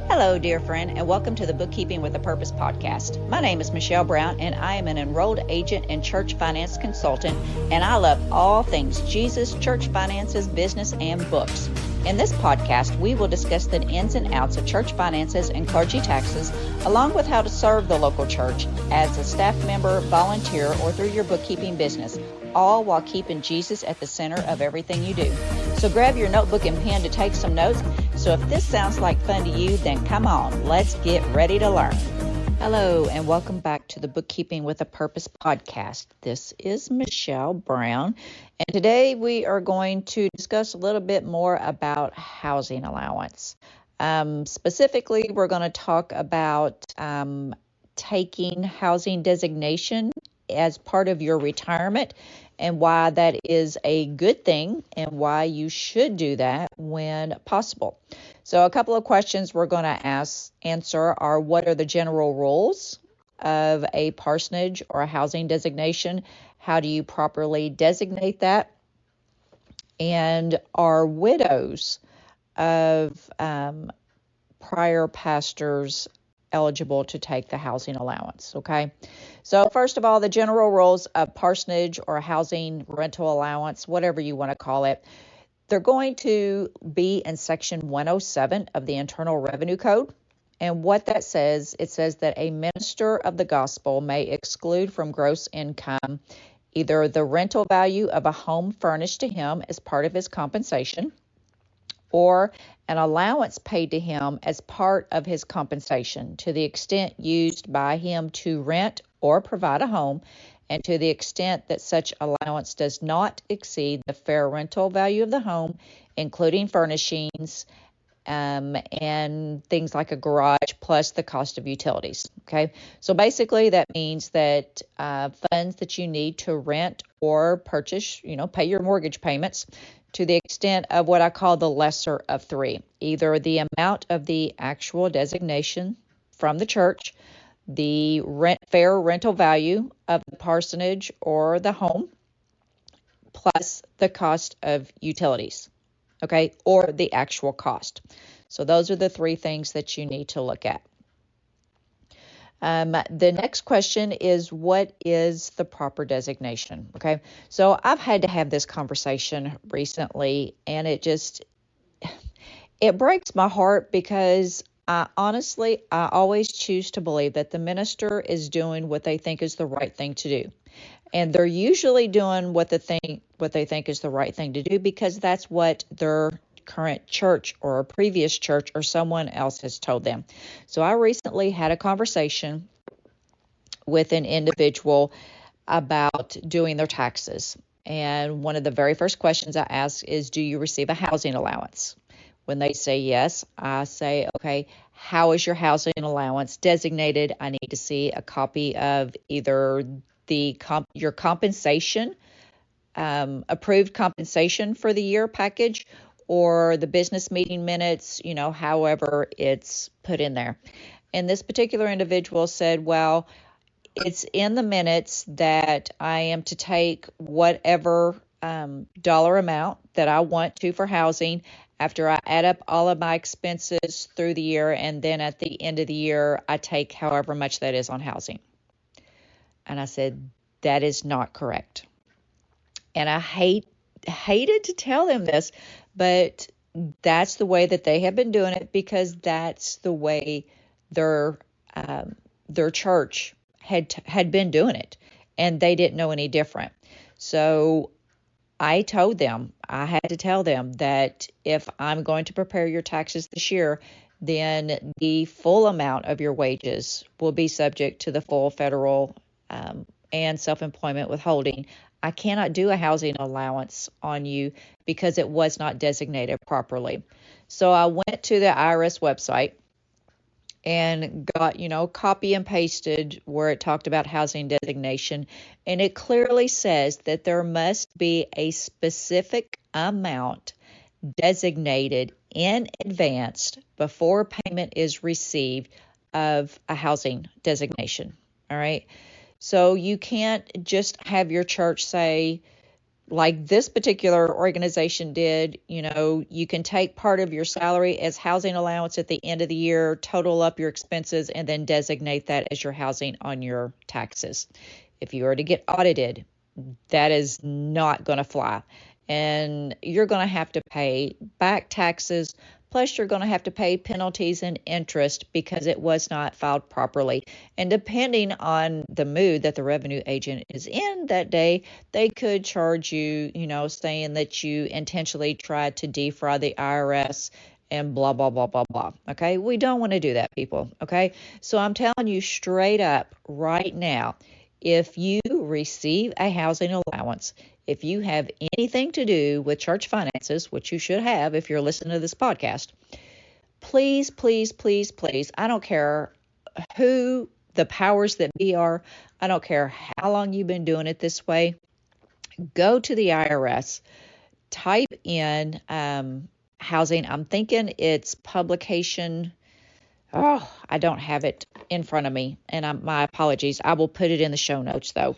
Hello, dear friend, and welcome to the Bookkeeping with a Purpose podcast. My name is Michelle Brown, and I am an enrolled agent and church finance consultant, and I love all things Jesus, church finances, business, and books. In this podcast, we will discuss the ins and outs of church finances and clergy taxes, along with how to serve the local church as a staff member, volunteer, or through your bookkeeping business, all while keeping Jesus at the center of everything you do. So grab your notebook and pen to take some notes. So if this sounds like fun to you, then come on, let's get ready to learn. Hello, and welcome back to the Bookkeeping with a Purpose podcast. This is Michelle Brown, and today we are going to discuss a little bit more about housing allowance. Specifically, we're going to talk about taking housing designation as part of your retirement and why that is a good thing and why you should do that when possible. So a couple of questions we're going to answer are: what are the general rules of a parsonage or a housing designation? How do you properly designate that? And are widows of prior pastors eligible to take the housing allowance? Okay. So first of all, the general rules of parsonage or housing rental allowance, whatever you want to call it, they're going to be in section 107 of the Internal Revenue Code. And what that says, it says that a minister of the gospel may exclude from gross income either the rental value of a home furnished to him as part of his compensation, or an allowance paid to him as part of his compensation to the extent used by him to rent or provide a home, and to the extent that such allowance does not exceed the fair rental value of the home, including furnishings and things like a garage plus the cost of utilities. Okay, so basically that means that funds that you need to rent or purchase, pay your mortgage payments, to the extent of what I call the lesser of three, either the amount of the actual designation from the church, the fair rental value of the parsonage or the home, plus the cost of utilities, okay, or the actual cost. So those are the three things that you need to look at. The next question is, what is the proper designation? Okay, so I've had to have this conversation recently, and it breaks my heart because I always choose to believe that the minister is doing what they think is the right thing to do. And they're usually doing what they think is the right thing to do because that's what their current church or a previous church or someone else has told them. So I recently had a conversation with an individual about doing their taxes. And one of the very first questions I ask is, do you receive a housing allowance? When they say yes, I say, okay, how is your housing allowance designated? I need to see a copy of either your compensation, approved compensation for the year package, or the business meeting minutes, however it's put in there. And this particular individual said, well, it's in the minutes that I am to take whatever dollar amount that I want to for housing after I add up all of my expenses through the year, and then at the end of the year, I take however much that is on housing. And I said, that is not correct. And I hated to tell them this, but that's the way that they have been doing it because that's the way their church had been doing it, and they didn't know any different. So I had to tell them that if I'm going to prepare your taxes this year, then the full amount of your wages will be subject to the full federal and self-employment withholding. I cannot do a housing allowance on you because it was not designated properly. So I went to the IRS website and got, copy and pasted where it talked about housing designation. And it clearly says that there must be a specific amount designated in advance before payment is received of a housing designation. All right. So you can't just have your church say, like this particular organization did, you can take part of your salary as housing allowance at the end of the year, total up your expenses, and then designate that as your housing on your taxes. If you are to get audited, that is not going to fly. And you're going to have to pay back taxes, plus you're going to have to pay penalties and interest because it was not filed properly. And depending on the mood that the revenue agent is in that day, they could charge you, saying that you intentionally tried to defraud the IRS and blah, blah, blah, blah, blah. Okay, we don't want to do that, people. Okay, so I'm telling you straight up right now, if you receive a housing allowance, if you have anything to do with church finances, which you should have if you're listening to this podcast, please, please, please, please, I don't care who the powers that be are, I don't care how long you've been doing it this way, go to the IRS, type in housing. I'm thinking it's publication. Oh, I don't have it in front of me, and my apologies. I will put it in the show notes, though.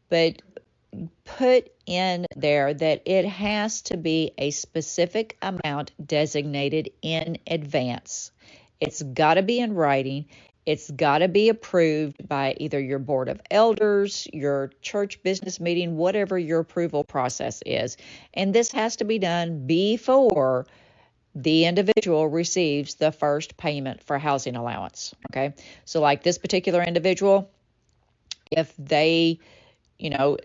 But put in there that it has to be a specific amount designated in advance. It's got to be in writing. It's got to be approved by either your board of elders, your church business meeting, whatever your approval process is. And this has to be done before the individual receives the first payment for housing allowance. Okay. So like this particular individual, if they,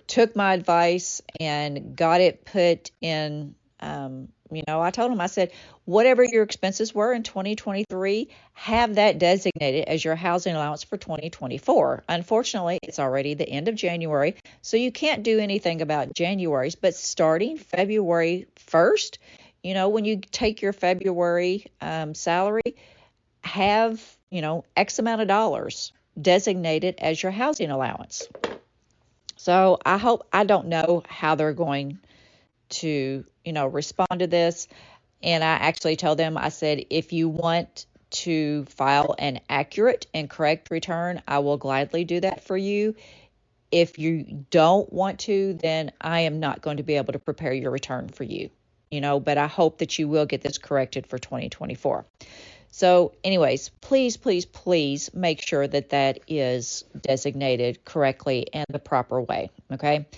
took my advice and got it put in, I told them, I said, whatever your expenses were in 2023, have that designated as your housing allowance for 2024. Unfortunately, it's already the end of January, so you can't do anything about January's, but starting February 1st, when you take your February salary, have, X amount of dollars designated as your housing allowance. So I don't know how they're going to, respond to this. And I actually told them, I said, if you want to file an accurate and correct return, I will gladly do that for you. If you don't want to, then I am not going to be able to prepare your return for you, but I hope that you will get this corrected for 2024. So anyways, please, please, please make sure that that is designated correctly and the proper way. Okay.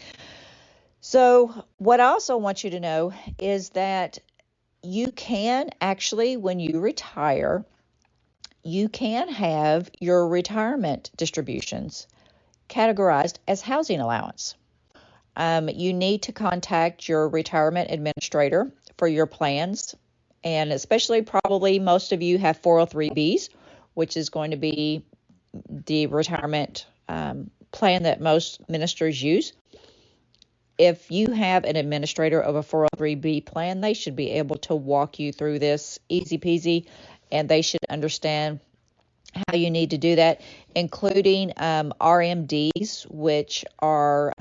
So what I also want you to know is that you can actually, when you retire, you can have your retirement distributions categorized as housing allowance. You need to contact your retirement administrator for your plans. And especially probably most of you have 403Bs, which is going to be the retirement plan that most ministers use. If you have an administrator of a 403B plan, they should be able to walk you through this easy peasy, and they should understand how you need to do that, including RMDs, which are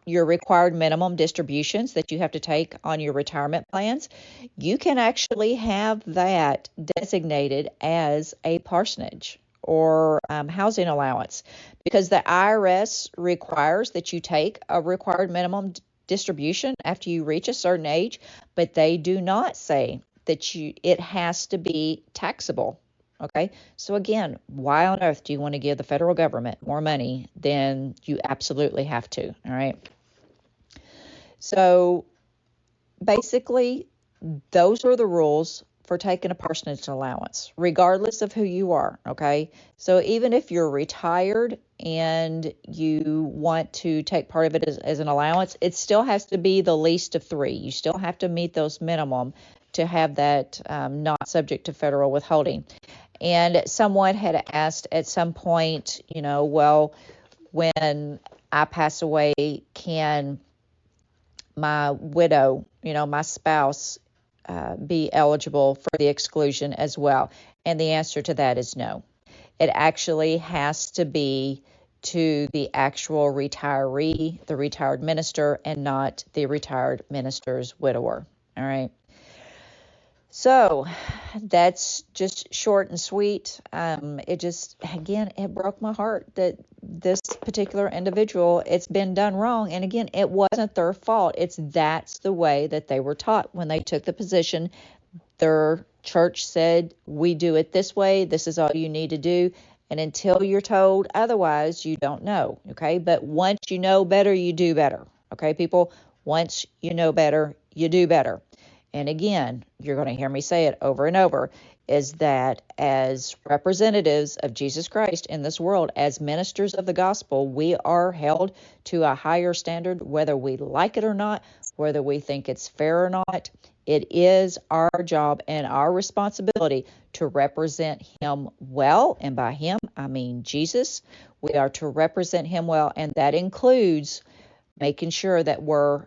your required minimum distributions that you have to take on your retirement plans. You can actually have that designated as a parsonage or housing allowance, because the IRS requires that you take a required minimum distribution after you reach a certain age, but they do not say that it has to be taxable. Okay, so again, why on earth do you want to give the federal government more money than you absolutely have to? All right. So basically, those are the rules for taking a parsonage allowance, regardless of who you are. Okay, so even if you're retired and you want to take part of it as an allowance, it still has to be the least of 3. You still have to meet those minimum to have that not subject to federal withholding. And someone had asked at some point, well, when I pass away, can my widow, my spouse, be eligible for the exclusion as well? And the answer to that is no. It actually has to be to the actual retiree, the retired minister, and not the retired minister's widower. All right. So that's just short and sweet. It broke my heart that this particular individual, it's been done wrong. And again, it wasn't their fault. That's the way that they were taught when they took the position. Their church said, we do it this way. This is all you need to do. And until you're told otherwise, you don't know. Okay. But once you know better, you do better. Okay, people, once you know better, you do better. And again, you're going to hear me say it over and over, is that as representatives of Jesus Christ in this world, as ministers of the gospel, we are held to a higher standard, whether we like it or not, whether we think it's fair or not. It is our job and our responsibility to represent him well. And by him, I mean Jesus. We are to represent him well, and that includes making sure that we're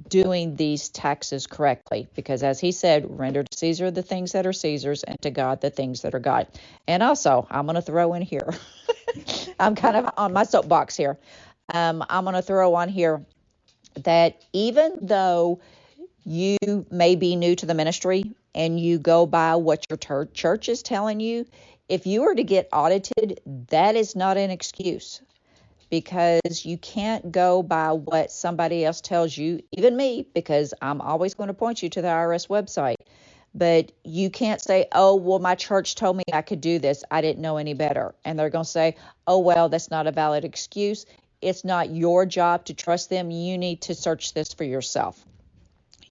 doing these taxes correctly, because as he said, render to Caesar the things that are Caesar's and to God the things that are God. And also, I'm going to throw in here, I'm kind of on my soapbox here. I'm going to throw on here that even though you may be new to the ministry and you go by what your church is telling you, if you were to get audited, that is not an excuse. Because you can't go by what somebody else tells you, even me, because I'm always going to point you to the IRS website. But you can't say, oh, well, my church told me I could do this. I didn't know any better. And they're going to say, oh, well, that's not a valid excuse. It's not your job to trust them. You need to search this for yourself.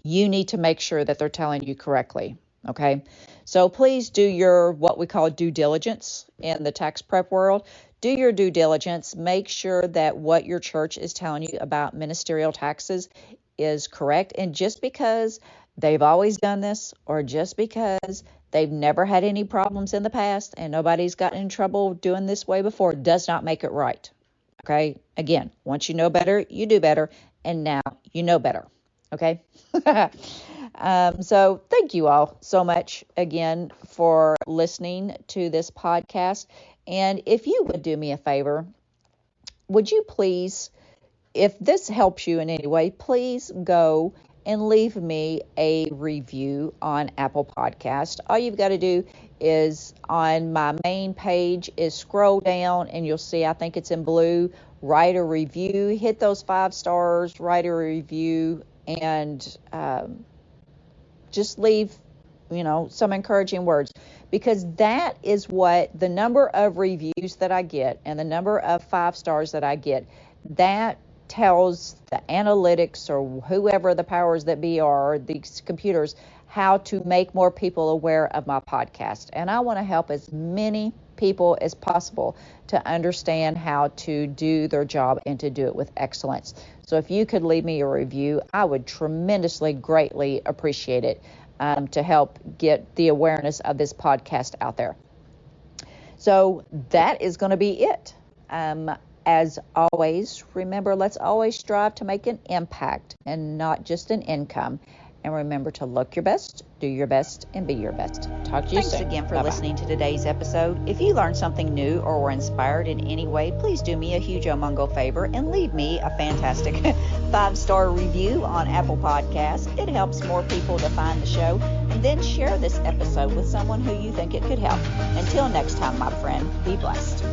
You need to make sure that they're telling you correctly. Okay, so please do your what we call due diligence in the tax prep world. Do your due diligence. Make sure that what your church is telling you about ministerial taxes is correct. And just because they've always done this, or just because they've never had any problems in the past and nobody's gotten in trouble doing this way before, does not make it right. Okay, again, once you know better, you do better. And now you know better. Okay. So thank you all so much again for listening to this podcast. And if you would do me a favor, would you please, if this helps you in any way, please go and leave me a review on Apple Podcast. All you've got to do is on my main page is scroll down and you'll see, I think it's in blue, write a review, hit those 5 stars, write a review, and just leave, some encouraging words, because that is what the number of reviews that I get and the number of 5 stars that I get, that tells the analytics or whoever the powers that be are, these computers, how to make more people aware of my podcast. And I want to help as many people as possible to understand how to do their job and to do it with excellence. So if you could leave me a review, I would tremendously, greatly appreciate it to help get the awareness of this podcast out there. So that is going to be it. As always, remember, let's always strive to make an impact and not just an income. And remember to look your best, do your best, and be your best. Talk to you soon. Thanks again for listening to today's episode. If you learned something new or were inspired in any way, please do me a huge omungo favor and leave me a fantastic 5-star review on Apple Podcasts. It helps more people to find the show. And then share this episode with someone who you think it could help. Until next time, my friend, be blessed.